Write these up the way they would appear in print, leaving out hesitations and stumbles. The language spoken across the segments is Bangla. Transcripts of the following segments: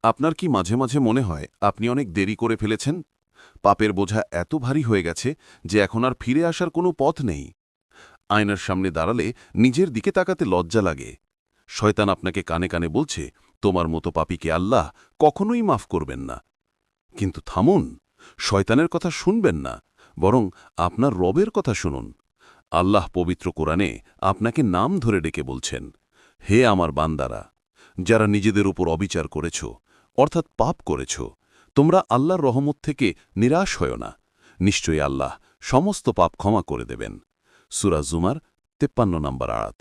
আপনার কি মাঝে মাঝে মনে হয় আপনি অনেক দেরি করে ফেলেছেন? পাপের বোঝা এত ভারী হয়ে গেছে যে এখন আর ফিরে আসার কোনো পথ নেই। আয়নার সামনে দাঁড়ালে নিজের দিকে তাকাতে লজ্জা লাগে। শয়তান আপনাকে কানে কানে বলছে, তোমার মতো পাপীকে আল্লাহ কখনোই মাফ করবেন না। কিন্তু থামুন, শয়তানের কথা শুনবেন না, বরং আপনার রবের কথা শুনুন। আল্লাহ পবিত্র কোরআনে আপনাকে নাম ধরে ডেকে বলছেন, হে আমার বান্দারা, যারা নিজেদের উপর অবিচার করেছ, অর্থাৎ পাপ করেছ, তোমরা আল্লাহর রহমত থেকে নিরাশ হও না। নিশ্চয়ই আল্লাহ সমস্ত পাপ ক্ষমা করে দেবেন। সূরা জুমার ৫৩ নম্বর আয়াত।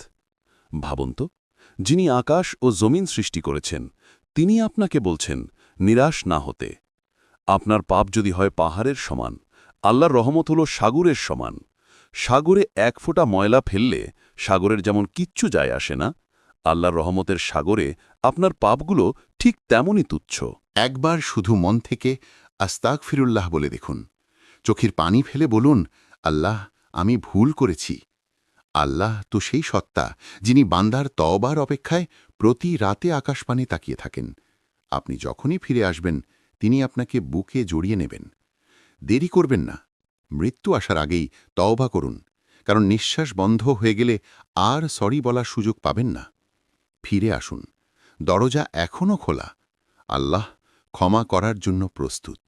ভাবুন তো, যিনি আকাশ ও জমিন সৃষ্টি করেছেন, তিনি আপনাকে বলছেন নিরাশ না হতে। আপনার পাপ যদি হয় পাহাড়ের সমান, আল্লাহর রহমত হল সাগরের সমান। সাগরে এক ফোঁটা ময়লা ফেললে সাগরের যেমন কিচ্ছু যায় আসে না, আল্লাহর রহমতের সাগরে আপনার পাপগুলো ঠিক তেমনই তুচ্ছ। একবার শুধু মন থেকে আস্তাগফিরুল্লাহ বলে দেখুন। চোখের পানি ফেলে বলুন, আল্লাহ, আমি ভুল করেছি। আল্লাহ তো সেই সত্তা যিনি বান্দার তওবার অপেক্ষায় প্রতি রাতে আকাশপানে তাকিয়ে থাকেন। আপনি যখনই ফিরে আসবেন, তিনি আপনাকে বুকে জড়িয়ে নেবেন। দেরি করবেন না। মৃত্যু আসার আগেই তওবা করুন, কারণ নিঃশ্বাস বন্ধ হয়ে গেলে আর সরি বলার সুযোগ পাবেন না। ফিরে আসুন, দরজা এখনও খোলা। আল্লাহ ক্ষমা করার জন্য প্রস্তুত।